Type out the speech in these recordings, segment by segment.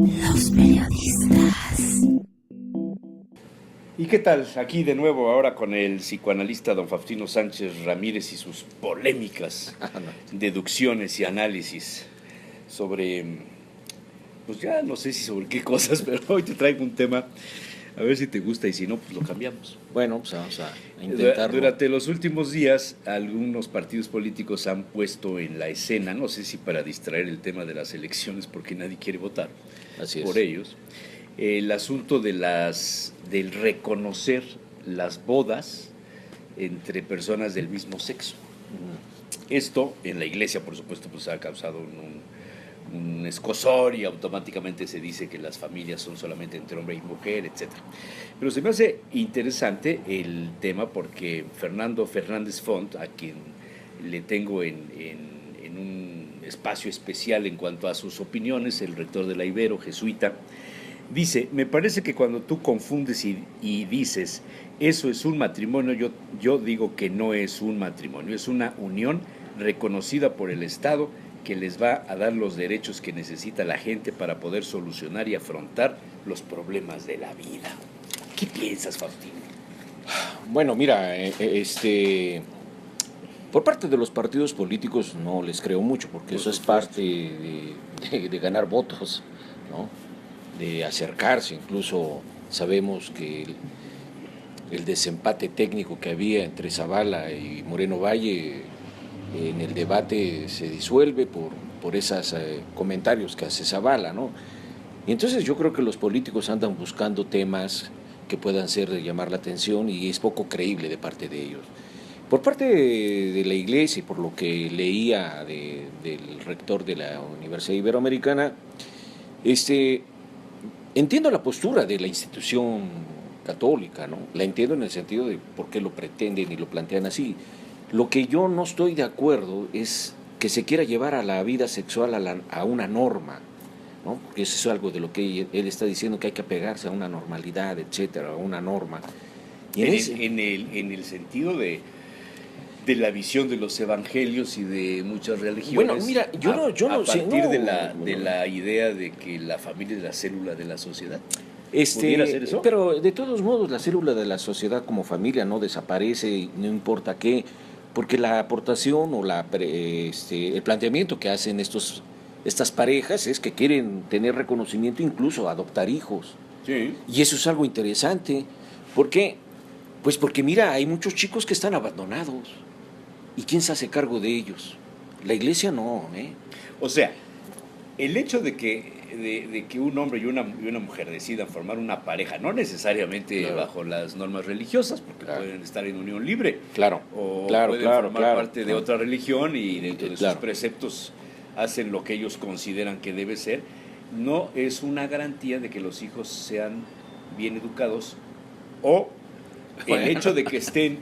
Los periodistas. ¿Y qué tal? Aquí de nuevo ahora con el psicoanalista don Faustino Sánchez Ramírez y sus polémicas deducciones y análisis sobre, pues ya no sé si sobre qué cosas, pero hoy te traigo un tema, a ver si te gusta y si no, pues lo cambiamos. Bueno, pues vamos a intentarlo. Durante los últimos días, algunos partidos políticos han puesto en la escena, no sé si para distraer el tema de las elecciones, porque nadie quiere votar por ellos, el asunto de del reconocer las bodas entre personas del mismo sexo. Esto en la iglesia, por supuesto, pues ha causado un escozor y automáticamente se dice que las familias son solamente entre hombre y mujer, etc. Pero se me hace interesante el tema porque Fernando Fernández Font, a quien le tengo en un espacio especial en cuanto a sus opiniones, el rector de la Ibero, jesuita, dice: me parece que cuando tú confundes y dices eso es un matrimonio, yo digo que no es un matrimonio, es una unión reconocida por el Estado que les va a dar los derechos que necesita la gente para poder solucionar y afrontar los problemas de la vida. ¿Qué piensas, Faustino? Bueno, mira, por parte de los partidos políticos no les creo mucho, porque eso es parte de ganar votos, ¿no? De acercarse. Incluso sabemos que el desempate técnico que había entre Zavala y Moreno Valle en el debate se disuelve por esos comentarios que hace Zavala, ¿no? Y entonces yo creo que los políticos andan buscando temas que puedan ser de llamar la atención y es poco creíble de parte de ellos. Por parte de la iglesia y por lo que leía del rector de la Universidad Iberoamericana, entiendo la postura de la institución católica, ¿no? La entiendo en el sentido de por qué lo pretenden y lo plantean así. Lo que yo no estoy de acuerdo es que se quiera llevar a la vida sexual a una norma, ¿no? Porque eso es algo de lo que él está diciendo, que hay que apegarse a una normalidad, etcétera, a una norma. Y en el sentido de la visión de los evangelios y de muchas religiones. Bueno, mira, yo no sé. A partir de la idea de que la familia es la célula de la sociedad. ¿Pudiera ser eso? Pero de todos modos, la célula de la sociedad como familia no desaparece, no importa qué, porque la aportación o el planteamiento que hacen estas parejas es que quieren tener reconocimiento, incluso adoptar hijos. Sí. Y eso es algo interesante. ¿Por qué? Pues porque mira, hay muchos chicos que están abandonados. ¿Y quién se hace cargo de ellos? La iglesia no, ¿eh? O sea, el hecho de que un hombre y una mujer decidan formar una pareja, no necesariamente bajo las normas religiosas, porque pueden estar en unión libre, o pueden formar parte de otra religión y dentro de sus preceptos hacen lo que ellos consideran que debe ser, no es una garantía de que los hijos sean bien educados, o el hecho de que estén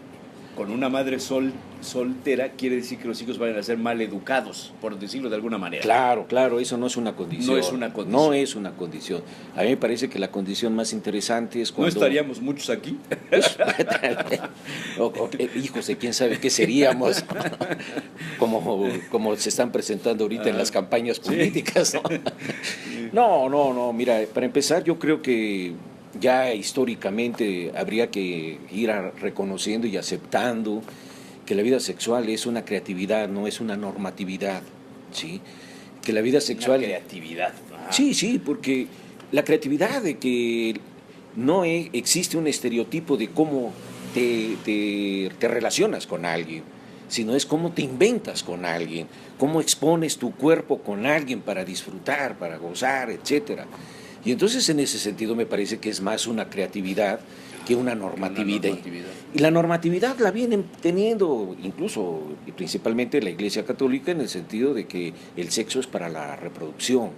con una madre soltera quiere decir que los hijos vayan a ser mal educados, por decirlo de alguna manera. Claro, eso no es una condición. No es una condición. No es una condición. A mí me parece que la condición más interesante es cuando... ¿No estaríamos muchos aquí? Hijos de quién sabe qué seríamos, como se están presentando ahorita en las campañas políticas, ¿no? No, mira, para empezar yo creo que ya históricamente habría que ir reconociendo y aceptando que la vida sexual es una creatividad, no es una normatividad, ¿sí? Que la vida sexual... Una creatividad. Sí, porque la creatividad de que no existe un estereotipo de cómo te relacionas con alguien, sino es cómo te inventas con alguien, cómo expones tu cuerpo con alguien para disfrutar, para gozar, etcétera. Y entonces en ese sentido me parece que es más una creatividad que una normatividad. Y la normatividad la vienen teniendo incluso y principalmente la Iglesia Católica en el sentido de que el sexo es para la reproducción,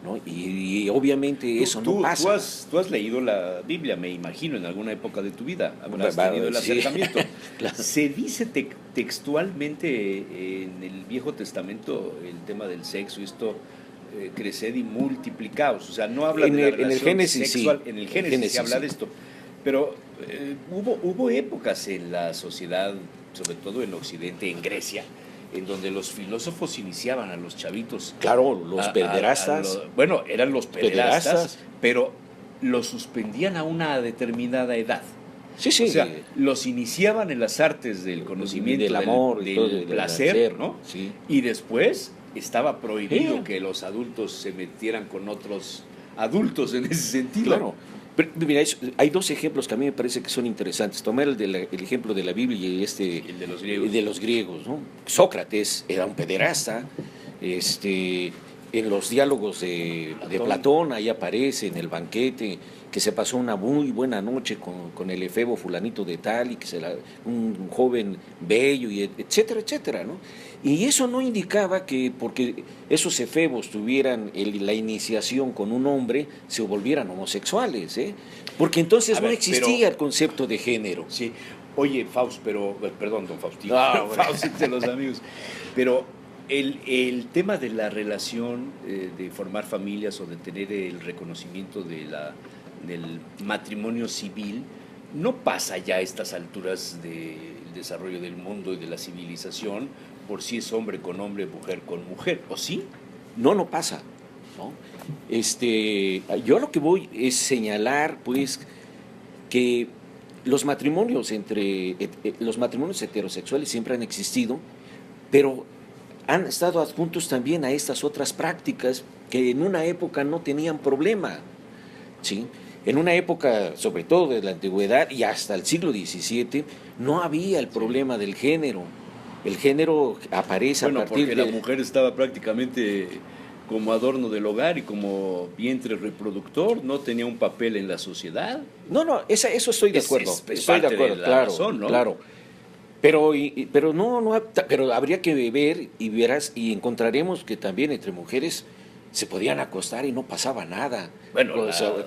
¿no? Y obviamente eso no pasa. Tú has leído la Biblia, me imagino, en alguna época de tu vida, habrás tenido el acercamiento. Claro. Se dice textualmente en el Viejo Testamento el tema del sexo, esto... creced y multiplicaos, o sea, no habla de la relación Génesis, sexual, sí. En el Génesis se habla de esto, pero hubo épocas en la sociedad, sobre todo en Occidente, en Grecia, en donde los filósofos iniciaban a los chavitos. Claro, los pederastas. Bueno, eran los pederastas, pero los suspendían a una determinada edad. Sí, sí. O sea, los iniciaban en las artes del conocimiento, del amor, del placer, ¿no? Sí. Y después estaba prohibido Sí. que los adultos se metieran con otros adultos en ese sentido. Claro. Pero, mira, hay dos ejemplos que a mí me parece que son interesantes. Tomar el ejemplo de la Biblia y El de los griegos. de los griegos, ¿no? Sócrates era un pederasta. En los diálogos de Platón, ahí aparece en el banquete que se pasó una muy buena noche con el efebo fulanito de tal y que un joven bello, y etcétera, etcétera, ¿no? Y eso no indicaba que porque esos efebos tuvieran la iniciación con un hombre, se volvieran homosexuales, ¿eh? Porque entonces no existía el concepto de género. Sí. Oye, Faust, perdón, don Faustino, Bueno. Faust de los amigos, pero el tema de la relación, de formar familias o de tener el reconocimiento del matrimonio civil, no pasa ya a estas alturas del desarrollo del mundo y de la civilización por si es hombre con hombre, mujer con mujer, ¿o sí? No pasa, ¿no? Yo a lo que voy es señalar, pues, que los matrimonios heterosexuales siempre han existido, pero han estado adjuntos también a estas otras prácticas que en una época no tenían problema, ¿sí? En una época, sobre todo de la antigüedad y hasta el siglo XVII, no había el problema del género. El género aparece a partir porque la mujer estaba prácticamente como adorno del hogar y como vientre reproductor, no tenía un papel en la sociedad. Eso estoy de acuerdo. Estoy de acuerdo, claro, razón, ¿no? Claro. Pero habría que ver y verás y encontraremos que también entre mujeres se podían acostar y no pasaba nada. Bueno,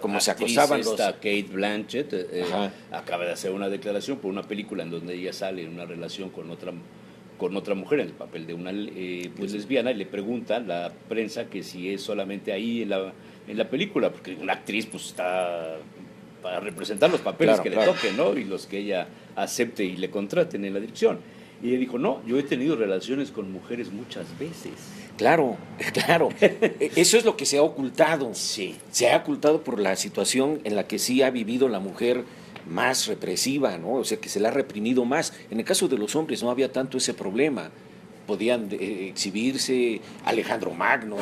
como se acostaban Kate Blanchett acaba de hacer una declaración por una película en donde ella sale en una relación con otra mujer en el papel de una lesbiana, y le pregunta a la prensa que si es solamente ahí en la película, porque una actriz pues está para representar los papeles le toquen, ¿no? Y los que ella acepte y le contraten en la dirección. Y ella dijo, no, yo he tenido relaciones con mujeres muchas veces. Claro. Eso es lo que se ha ocultado. Sí. Se ha ocultado por la situación en la que sí ha vivido la mujer más represiva, ¿no? O sea, que se la ha reprimido más. En el caso de los hombres no había tanto ese problema. Podían exhibirse. Alejandro Magno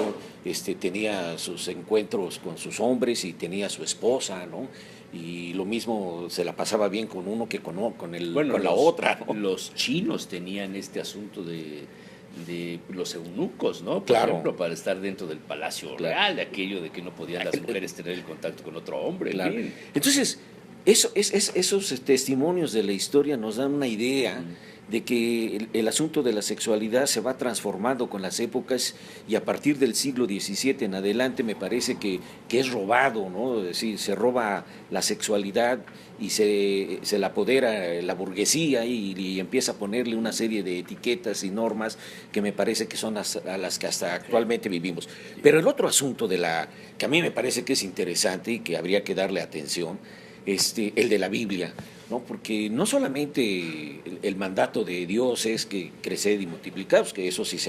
tenía sus encuentros con sus hombres y tenía su esposa, ¿no? Y lo mismo se la pasaba bien con uno que con la otra, ¿no? Los chinos tenían este asunto de los eunucos, ¿no? Por ejemplo, para estar dentro del palacio real, de aquello de que no podían las mujeres tener el contacto con otro hombre. Claro. Entonces, esos testimonios de la historia nos dan una idea de que el asunto de la sexualidad se va transformando con las épocas, y a partir del siglo XVII en adelante me parece que es robado, ¿no? Es decir, se roba la sexualidad y se la apodera la burguesía y empieza a ponerle una serie de etiquetas y normas que me parece que son a las que hasta actualmente vivimos. Pero el otro asunto que a mí me parece que es interesante y que habría que darle atención, el de la Biblia, ¿no? Porque no solamente el mandato de Dios es que creced y multiplicaos, que eso sí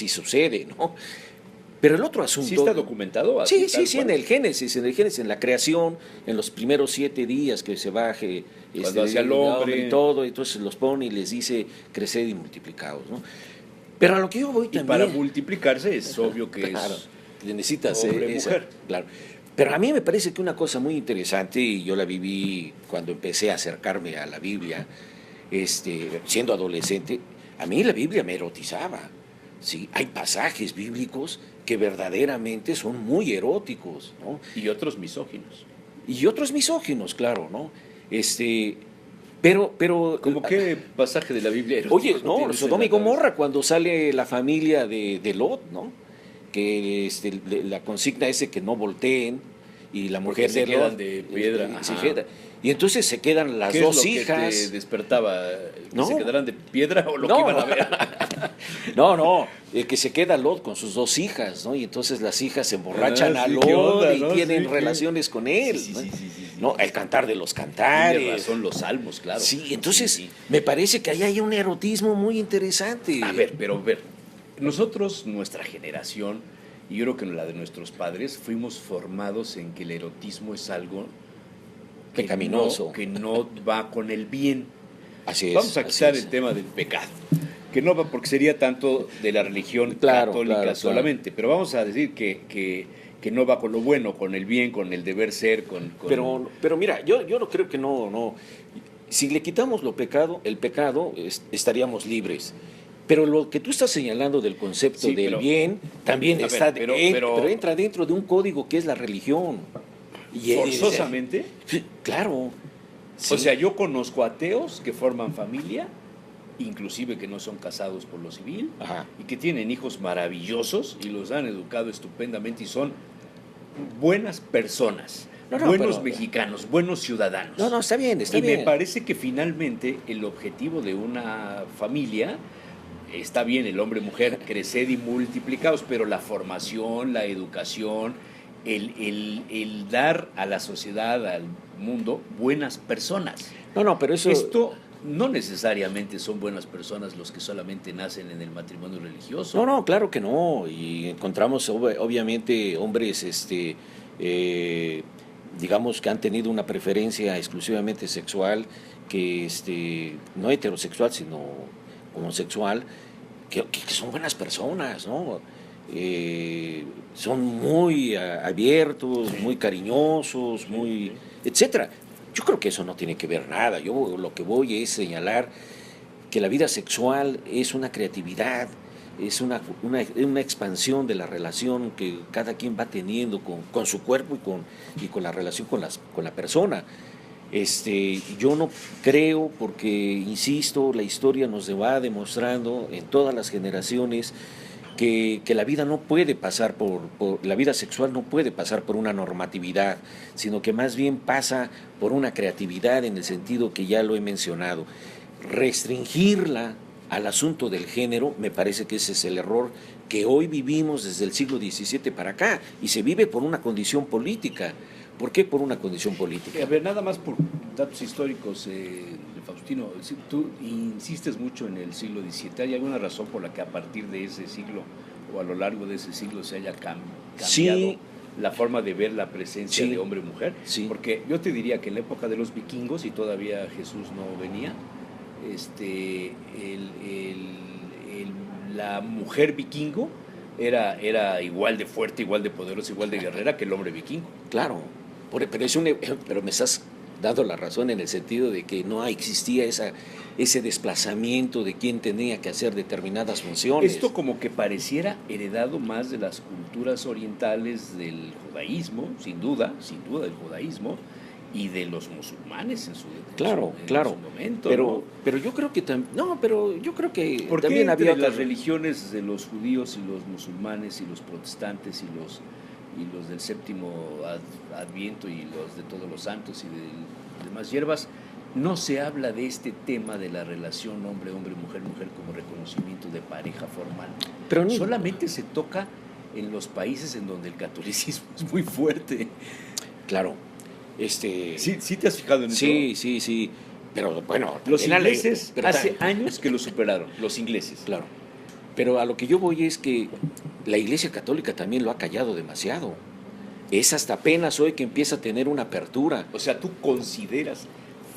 sucede, ¿no? Pero el otro asunto... ¿Sí está documentado? Sí, en el Génesis, en la creación, en los primeros 7 días que se baje cuando hacia el hombre y todo, entonces los pone y les dice creced y multiplicaos, ¿no? Pero a lo que yo voy también... Y para multiplicarse es obvio que necesitas hombre, mujer. Claro. Pero a mí me parece que una cosa muy interesante, y yo la viví cuando empecé a acercarme a la Biblia, siendo adolescente, a mí la Biblia me erotizaba. ¿Sí? Hay pasajes bíblicos que verdaderamente son muy eróticos, ¿no? Y otros misóginos. Y otros misóginos, claro, ¿no? Pero ¿Cómo qué pasaje de la Biblia erótico? Oye, no, Sodoma y Gomorra, cuando sale la familia de Lot, ¿no? Que la consigna es que no volteen, y la mujer se quedan de piedra. Y entonces se quedan las dos hijas. ¿Qué te despertaba? ¿No? ¿Se quedarán de piedra o lo que iban a ver? Que se queda Lot con sus 2 hijas, ¿no? Y entonces las hijas se emborrachan a Lot y tienen relaciones con él. Sí. ¿no? El cantar de los cantares. Tiene razón, los salmos, claro. Sí, entonces Sí. me parece que ahí hay un erotismo muy interesante. A ver, nosotros, nuestra generación, y yo creo que la de nuestros padres, fuimos formados en que el erotismo es algo Pecaminoso. que no va con el bien. Así es. Vamos a así quitar es. el tema del pecado, que no va porque sería tanto de la religión Claro, católica claro, solamente, pero vamos a decir que no va con lo bueno, con el bien, con el deber ser, con... Pero mira, yo no creo que no. Si le quitamos el pecado, estaríamos libres. Pero lo que tú estás señalando del concepto Sí, del pero- bien también A ver, está, pero- entra dentro de un código que es la religión. forzosamente. Sí, claro. Sí. O sea, yo conozco ateos que forman familia, inclusive que no son casados por lo civil, Ajá. y que tienen hijos maravillosos y los han educado estupendamente y son buenas personas, No, no, buenos pero- mexicanos, buenos ciudadanos. No, está bien, está y bien. me parece que finalmente el objetivo de una familia, está bien, el hombre-mujer, crecer y multiplicados, pero la formación, la educación, el dar a la sociedad, al mundo, buenas personas. No, pero eso... Esto no necesariamente son buenas personas los que solamente nacen en el matrimonio religioso. No, claro que no. Y encontramos obviamente hombres, digamos que han tenido una preferencia exclusivamente sexual, que no heterosexual, sino homosexual, que son buenas personas, ¿no? Son muy abiertos, Sí. muy cariñosos, Sí, muy, sí. etcétera. Yo creo que eso no tiene que ver nada. Yo lo que voy es señalar que la vida sexual es una creatividad, es una expansión de la relación que cada quien va teniendo con su cuerpo y con la relación con la persona. Yo no creo, porque, insisto, la historia nos va demostrando en todas las generaciones que la vida no puede pasar la vida sexual no puede pasar por una normatividad, sino que más bien pasa por una creatividad, en el sentido que ya lo he mencionado. Restringirla al asunto del género, me parece que ese es el error que hoy vivimos desde el siglo XVII para acá, y se vive por una condición política. ¿Por qué por una condición política? A ver, nada más por datos históricos, Faustino, si tú insistes mucho en el siglo XVII. ¿Hay alguna razón por la que a partir de ese siglo o a lo largo de ese siglo se haya cambiado Sí. la forma de ver la presencia Sí. de hombre y mujer? Sí. Porque yo te diría que en la época de los vikingos, y todavía Jesús no venía, la mujer vikingo era igual de fuerte, igual de poderosa, igual de guerrera que el hombre vikingo. Claro, pero me estás dando la razón en el sentido de que no existía ese desplazamiento de quién tenía que hacer determinadas funciones. Esto como que pareciera heredado más de las culturas orientales del judaísmo, sin duda del judaísmo, y de los musulmanes en su momento. Pero yo creo que ¿Por qué también había entre las otras religiões de los judíos y los musulmanes y los protestantes y los del séptimo adviento y los de todos los santos y de demás hierbas, no se habla de este tema de la relación hombre-hombre, mujer-mujer como reconocimiento de pareja formal? Pero solamente se toca en los países en donde el catolicismo es muy fuerte. Claro. ¿Sí te has fijado en eso? Sí. Pero bueno, Los ingleses pero hace años que lo superaron, los ingleses. Claro. Pero a lo que yo voy es que la Iglesia Católica también lo ha callado demasiado. Es hasta apenas hoy que empieza a tener una apertura. O sea, ¿tú consideras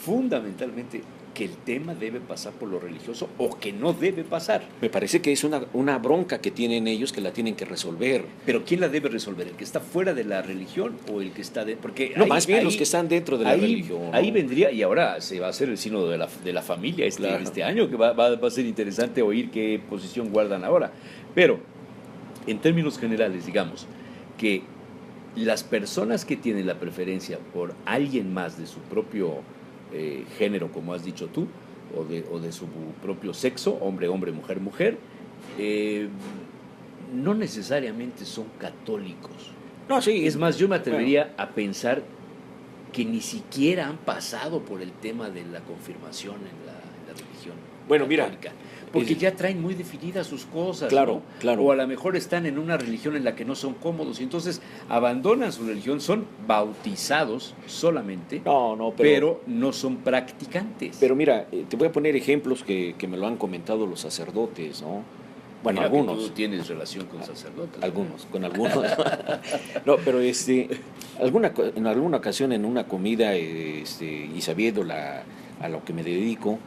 fundamentalmente que el tema debe pasar por lo religioso o que no debe pasar? Me parece que es una bronca que tienen ellos, que la tienen que resolver. ¿Pero quién la debe resolver? ¿El que está fuera de la religión o el que está dentro? Porque No, más bien los que están dentro de la religión, ¿no? Ahí vendría, y ahora se va a hacer el sínodo de la familia Claro. este año, que va a ser interesante oír qué posición guardan ahora. Pero, en términos generales, digamos que las personas que tienen la preferencia por alguien más de su propio género, como has dicho tú, o de su propio sexo, hombre, hombre, mujer, mujer, no necesariamente son católicos. No, sí. Es más, yo me atrevería a pensar que ni siquiera han pasado por el tema de la confirmación en la religión. Bueno, mira, católica. Porque ya traen muy definidas sus cosas, claro, ¿no? claro. O a lo mejor están en una religión en la que no son cómodos y entonces abandonan su religión, son bautizados solamente, pero no son practicantes. Pero mira, te voy a poner ejemplos que me lo han comentado los sacerdotes, ¿no? Bueno, mira, algunos. Que tú tienes relación con sacerdotes. Algunos, con algunos. No, pero en alguna ocasión en una comida, y sabiendo a lo que me dedico,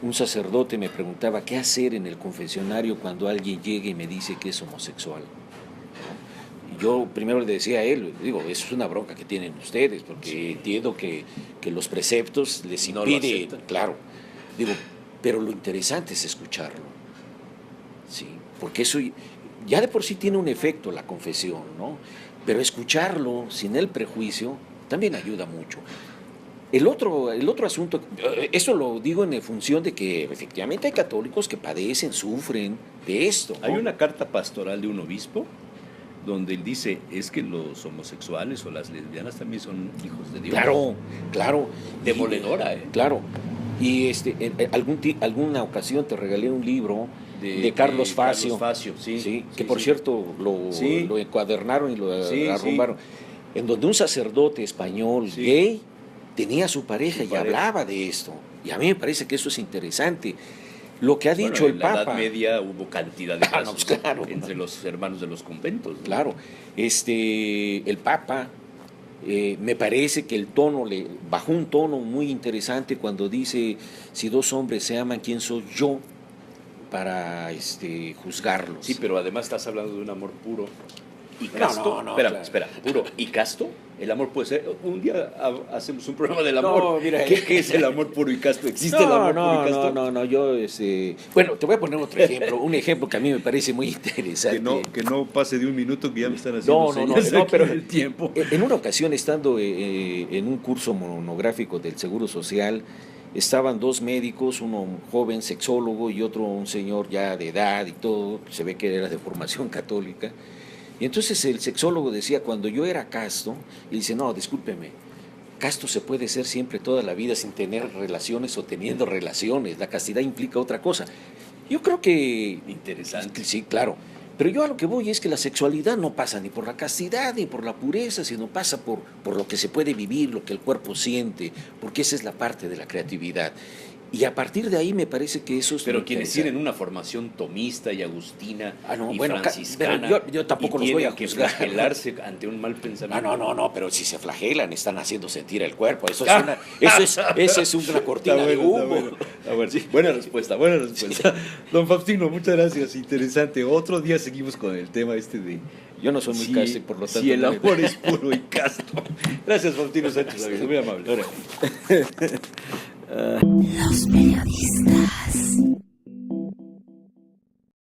un sacerdote me preguntaba qué hacer en el confesionario cuando alguien llegue y me dice que es homosexual. ¿No? Y yo primero le decía a él, digo, eso es una bronca que tienen ustedes, porque entiendo que los preceptos les impiden, claro. Digo, pero lo interesante es escucharlo, ¿sí? Porque eso ya de por sí tiene un efecto la confesión, ¿no? Pero escucharlo sin el prejuicio también ayuda mucho. El otro asunto, eso lo digo en función de que efectivamente hay católicos que padecen, sufren de esto, ¿no? Hay una carta pastoral de un obispo donde él dice, es que los homosexuales o las lesbianas también son hijos de Dios. Claro. Demoledora, Claro. Y alguna ocasión te regalé un libro de Carlos Facio. Que por cierto lo encuadernaron y lo arrumbaron. En donde un sacerdote español gay tenía a su pareja y hablaba de esto. Y a mí me parece que eso es interesante. Lo que ha dicho el Papa. En la Edad Media hubo cantidad de casos entre los hermanos de los conventos, ¿no? Claro. El Papa, me parece que el tono bajó un tono muy interesante cuando dice: si dos hombres se aman, ¿quién soy yo para juzgarlos? Sí, pero además estás hablando de un amor puro y casto. Espera, puro y casto. El amor puede ser. Un día hacemos un programa del amor. Mira, ¿Qué es el amor puro y casto? ¿Existe el amor puro y casto? No. Yo, bueno, te voy a poner otro ejemplo. Un ejemplo que a mí me parece muy interesante. Que no pase de un minuto que ya me están haciendo no, pero el tiempo. En una ocasión, estando en un curso monográfico del Seguro Social, estaban dos médicos, uno joven sexólogo y otro un señor ya de edad y todo, se ve que era de formación católica. Y entonces el sexólogo decía, cuando yo era casto, y dice, no, discúlpeme, casto se puede ser siempre toda la vida sin tener relaciones o teniendo relaciones, la castidad implica otra cosa. Yo creo que... Interesante. Sí, claro. Pero yo a lo que voy es que la sexualidad no pasa ni por la castidad ni por la pureza, sino pasa por lo que se puede vivir, lo que el cuerpo siente, porque esa es la parte de la creatividad. Y a partir de ahí me parece que eso es... Pero quienes tienen una formación tomista y agustina y franciscana, pero yo tampoco los voy a que juzgar. flagelarse ante un mal pensamiento. No, pero si se flagelan están haciendo sentir el cuerpo. Eso es una cortina de humo. Está bueno. Sí. Buena respuesta. Don Faustino, muchas gracias, interesante. Otro día seguimos con el tema de... Yo no soy muy casto y por lo tanto... Si el amor es puro y casto. Gracias, Faustino Sánchez, muy amable. Los periodistas.